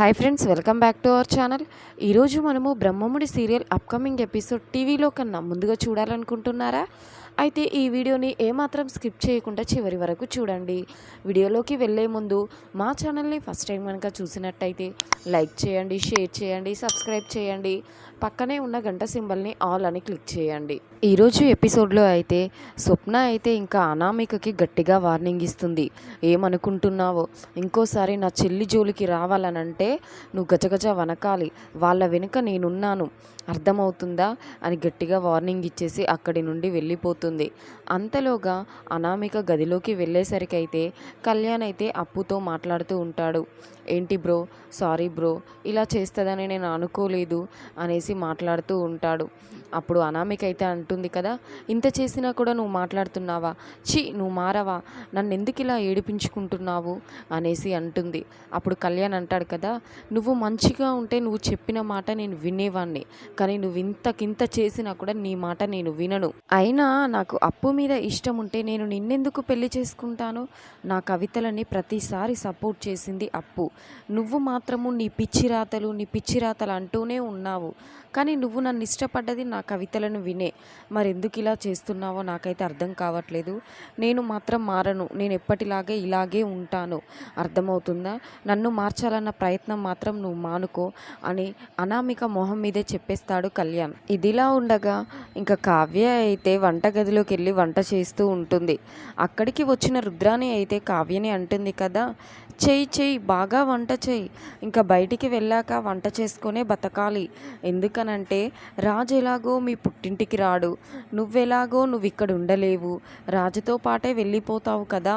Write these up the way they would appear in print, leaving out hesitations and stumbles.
Hi friends, welcome back to our channel. ఈరోజు మనము Brahmamudi serial upcoming episode టీవీలో కన్నా ముందుగా చూడాలనుకుంటున్నారా? అయితే ఈ వీడియోని ఏమాత్రం స్కిప్ చేయకుండా చివరి వరకు చూడండి. వీడియోలోకి వెళ్ళే ముందు మా ఛానల్ని ఫస్ట్ టైం కనుక చూసినట్టయితే లైక్ చేయండి, షేర్ చేయండి, సబ్స్క్రైబ్ చేయండి. పక్కనే ఉన్న గంట సింబల్ని ఆల్ అని క్లిక్ చేయండి. ఈరోజు ఎపిసోడ్లో అయితే స్వప్న అయితే ఇంకా అనామికకి గట్టిగా వార్నింగ్ ఇస్తుంది. ఏమనుకుంటున్నావో, ఇంకోసారి నా చెల్లి జోలికి రావాలనంటే నువ్వు గజగజ వనకాలి, వాళ్ళ వెనుక నేనున్నాను, అర్థమవుతుందా అని గట్టిగా వార్నింగ్ ఇచ్చేసి అక్కడి నుండి వెళ్ళిపోతుంది. అంతలోగా అనామిక గదిలోకి వెళ్ళేసరికి అయితే కళ్యాణ్ అయితే అప్పుతో మాట్లాడుతూ ఉంటాడు. ఏంటి బ్రో, సారీ బ్రో, ఇలా చేస్తుందని నేను అనుకోలేదు అనేసి మాట్లాడుతూ ఉంటాడు. అప్పుడు అనామిక అయితే అంటుంది కదా, ఇంత చేసినా కూడా నువ్వు మాట్లాడుతున్నావా, నువ్వు మారవా, నన్ను ఎందుకు ఇలా ఏడిపించుకుంటున్నావు అనేసి అంటుంది. అప్పుడు కళ్యాణ్ అంటాడు కదా, నువ్వు మంచిగా ఉంటే నువ్వు చెప్పిన మాట నేను వినేవాడిని, కానీ నువ్వు ఇంతకింత చేసినా కూడా నీ మాట నేను వినను. అయినా నాకు అప్పు మీద ఇష్టం ఉంటే నేను నిన్నెందుకు పెళ్లి చేసుకుంటాను? నా కవితలని ప్రతిసారి సపోర్ట్ చేసింది అప్పు. నువ్వు మాత్రము నీ పిచ్చిరాతలు అంటూనే ఉన్నావు, కానీ నువ్వు నన్ను ఇష్టపడ్డది నా కవితలను వినే. మరెందుకు ఇలా చేస్తున్నావో నాకైతే అర్థం కావట్లేదు. నేను మాత్రం మారను, నేను ఎప్పటిలాగే ఇలాగే ఉంటాను, అర్థమవుతుందా? నన్ను మార్చాలన్న ప్రయత్నం మాత్రం నువ్వు మానుకో అని అనామిక మొహం మీదే చెప్పేస్తాడు కళ్యాణ్. ఇదిలా ఉండగా ఇంకా కావ్య అయితే వంటగదిలోకి వెళ్ళి వంట చేస్తూ ఉంటుంది. అక్కడికి వచ్చిన రుద్రాణి అయితే కావ్యని అంటుంది కదా, చెయ్యి బాగా వంట చెయ్యి, ఇంకా బయటికి వెళ్ళాక వంట చేసుకొనే బతకాలి. ఎందుకనంటే రాజు ఎలాగో మీ పుట్టింటికి రాడు, నువ్వెలాగో నువ్వు ఇక్కడ ఉండలేవు, రాజుతో పాటే వెళ్ళిపోతావు కదా,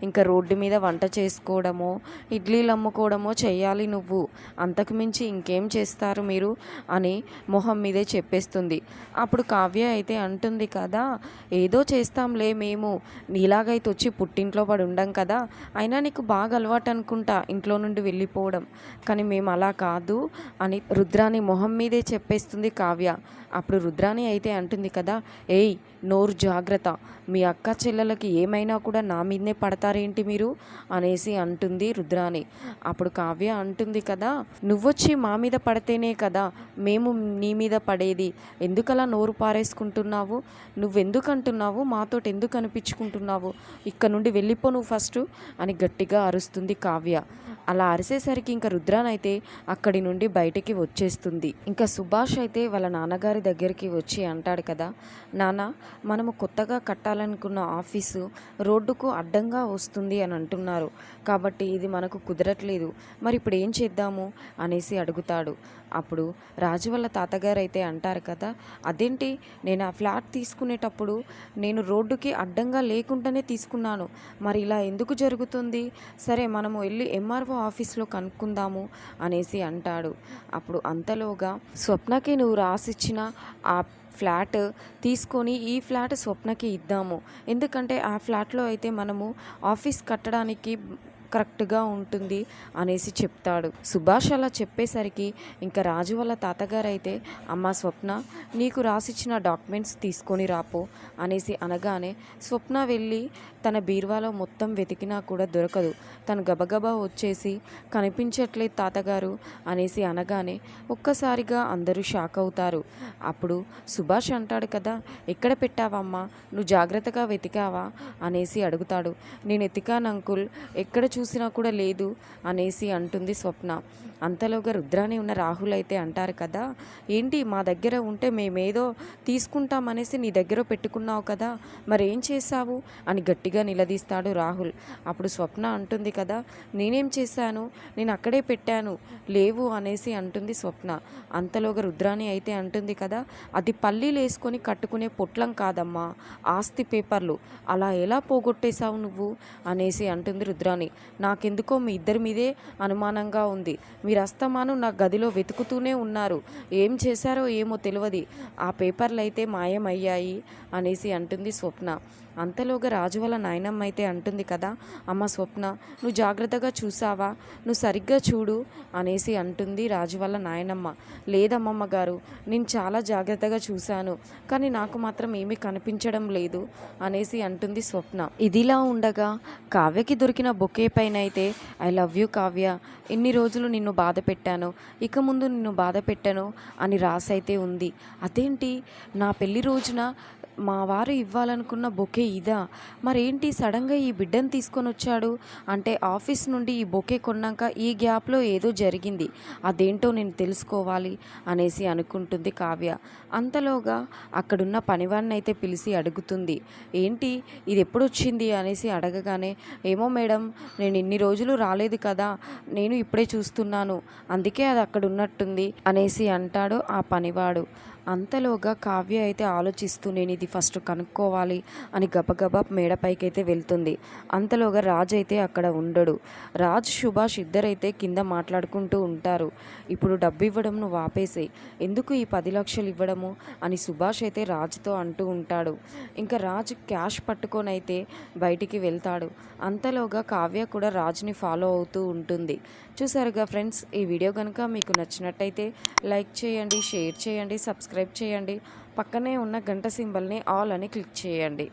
ఇంకా రోడ్డు మీద వంట చేసుకోవడమో ఇడ్లీలు అమ్ముకోవడమో చెయ్యాలి నువ్వు, అంతకుమించి ఇంకేం చేస్తారు మీరు అని మొహం మీదే చెప్పేస్తుంది. అప్పుడు కావ్య అయితే అంటుంది కదా, ఏదో చేస్తాంలే మేము, నీలాగైతే వచ్చి పుట్టింట్లో పడి ఉండం కదా, అయినా నీకు బాగా అలవాటు అనుకుంటా ఇంట్లో నుండి వెళ్ళిపోవడం, కానీ మేము అలా కాదు అని రుద్రాణి మొహం మీదే చెప్పేస్తుంది కావ్య. అప్పుడు రుద్రాణి అయితే అంటుంది కదా, ఏయ్ నోరు జాగ్రత్త, మీ అక్క చెల్లెలకి ఏమైనా కూడా నా మీదనే పడతారేంటి మీరు అనేసి అంటుంది రుద్రాణి. అప్పుడు కావ్య అంటుంది కదా, నువ్వొచ్చి మా మీద పడితేనే కదా మేము నీ మీద పడేది, ఎందుకలా నోరు పారేసుకుంటున్నావు, నువ్వెందుకు అంటున్నావు, మాతోటి ఎందుకు అనిపించుకుంటున్నావు, ఇక్కడ నుండి వెళ్ళిపో నువ్వు ఫస్ట్ అని గట్టిగా అరుస్తుంది కావ్య. అలా అరిసేసరికి ఇంకా రుద్రాన్ అయితే అక్కడి నుండి బయటికి వచ్చేస్తుంది. ఇంకా సుభాష్ అయితే వాళ్ళ నాన్నగారి దగ్గరికి వచ్చి అంటాడు కదా, నాన్న మనము కొత్తగా కట్టాలనుకున్న ఆఫీసు రోడ్డుకు అడ్డంగా వస్తుంది అని అంటున్నారు, కాబట్టి ఇది మనకు కుదరట్లేదు, మరి ఇప్పుడు ఏం చేద్దాము అనేసి అడుగుతాడు. అప్పుడు రాజు వాళ్ళ తాతగారు అయితే అంటారు కదా, అదేంటి, నేను ఆ ఫ్లాట్ తీసుకునేటప్పుడు నేను రోడ్డుకి అడ్డంగా లేకుండానే తీసుకున్నాను, మరి ఇలా ఎందుకు జరుగుతుంది, సరే మనము వెళ్ళి ఎంఆర్ఓ ఆఫీస్లో కనుక్కుందాము అనేసి అంటాడు. అప్పుడు అంతలోగా స్వప్నకి నువ్వు రాసిచ్చిన ఆ ఫ్లాట్ తీసుకొని ఈ ఫ్లాట్ స్వప్నకి ఇద్దాము, ఎందుకంటే ఆ ఫ్లాట్లో అయితే మనము ఆఫీస్ కట్టడానికి కరెక్ట్గా ఉంటుంది అనేసి చెప్తాడు. సుభాష్ అలా చెప్పేసరికి ఇంకా రాజు వాళ్ళ తాతగారు అయితే, అమ్మ స్వప్న, నీకు రాసిచ్చిన డాక్యుమెంట్స్ తీసుకొని రాపో అనేసి అనగానే స్వప్న వెళ్ళి తన బీరువాలో మొత్తం వెతికినా కూడా దొరకదు. తను గబగబా వచ్చేసి, కనిపించట్లేదు తాతగారు అనేసి అనగానే ఒక్కసారిగా అందరూ షాక్ అవుతారు. అప్పుడు సుభాష్ అంటాడు కదా, ఎక్కడ పెట్టావమ్మా, నువ్వు జాగ్రత్తగా వెతికావా అనేసి అడుగుతాడు. నేను ఎతికాను అంకుల్, ఎక్కడ చూసినా కూడా లేదు అనేసి అంటుంది స్వప్న. అంతలోగా రుద్రాని ఉన్న రాహుల్ అయితే అంటారు కదా, ఏంటి మా దగ్గర ఉంటే మేమేదో తీసుకుంటామనేసి నీ దగ్గర పెట్టుకున్నావు కదా, మరేం చేశావు అని గట్టిగా నిలదీస్తాడు రాహుల్. అప్పుడు స్వప్న అంటుంది కదా, నేనేం చేశాను, నేను అక్కడే పెట్టాను, లేవు అనేసి అంటుంది స్వప్న. అంతలోగా రుద్రాని అయితే అంటుంది కదా, అది పల్లీలు వేసుకొని కట్టుకునే పొట్లం కాదమ్మా, ఆస్తి పేపర్లు, అలా ఎలా పోగొట్టేశావు నువ్వు అనేసి అంటుంది రుద్రాని. నాకెందుకో మీ ఇద్దరి మీదే అనుమానంగా ఉంది, మీరు అస్తమాను నా గదిలో వెతుకుతూనే ఉన్నారు, ఏం చేశారో ఏమో తెలియదు, ఆ పేపర్లు అయితే మాయమయ్యాయి అనేసి అంటుంది స్వప్న. అంతలోగా రాజు వాళ్ళ నాయనమ్మ అయితే అంటుంది కదా, అమ్మ స్వప్న, నువ్వు జాగ్రత్తగా చూసావా, నువ్వు సరిగ్గా చూడు అనేసి అంటుంది రాజు వాళ్ళ నాయనమ్మ. లేదమ్మమ్మ గారు, నేను చాలా జాగ్రత్తగా చూశాను, కానీ నాకు మాత్రం ఏమీ కనిపించడం లేదు అనేసి అంటుంది స్వప్న. ఇదిలా ఉండగా కావ్యకి దొరికిన బొకే పైన అయితే, ఐ లవ్ యూ కావ్య, ఇన్ని రోజులు నిన్ను బాధ పెట్టాను, ఇక ముందు నిన్ను బాధ పెట్టను అని రాసైతే ఉంది. అదేంటి, నా పెళ్లి రోజున మా వారు ఇవ్వాలనుకున్న బొకే ఇదా? మరేంటి సడన్గా ఈ బిడ్డను తీసుకొని వచ్చాడు అంటే ఆఫీస్ నుండి ఈ బొకే కొన్నాక ఈ గ్యాప్లో ఏదో జరిగింది, అదేంటో నేను తెలుసుకోవాలి అనేసి అనుకుంటుంది కావ్య. అంతలోగా అక్కడున్న పనివాడిని అయితే పిలిచి అడుగుతుంది, ఏంటి ఇది ఎప్పుడు వచ్చింది అనేసి అడగగానే, ఏమో మేడం, నేను ఇన్ని రోజులు రాలేదు కదా, నేను ఇప్పుడే చూస్తున్నాను, అందుకే అది అక్కడ ఉన్నట్టుంది అనేసి అంటాడు ఆ పనివాడు. అంతలోగా కావ్య అయితే ఆలోచిస్తూ నేను ఇది ఫస్ట్ కనుక్కోవాలి అని గబగబా మేడపైకి అయితే వెళ్తుంది. అంతలోగా రాజ్ అయితే అక్కడ ఉండడు. రాజ్ సుభాష్ ఇద్దరైతే కింద మాట్లాడుకుంటూ ఉంటారు. ఇప్పుడు డబ్బు ఇవ్వడం నువ్వు ఆపేసేయి, ఎందుకు ఈ 10 లక్షలు ఇవ్వడము అని సుభాష్ అయితే రాజ్తో అంటూ ఉంటాడు. ఇంకా రాజ్ క్యాష్ పట్టుకొని అయితే బయటికి వెళ్తాడు. అంతలోగా కావ్య కూడా రాజ్ని ఫాలో అవుతూ ఉంటుంది. చూసారుగా ఫ్రెండ్స్, ఈ వీడియో కనుక మీకు నచ్చినట్టయితే లైక్ చేయండి, షేర్ చేయండి, సబ్స్క్రైబ్ చేయండి. పక్కనే ఉన్న గంట సింబల్ని ఆల్ అని క్లిక్ చేయండి.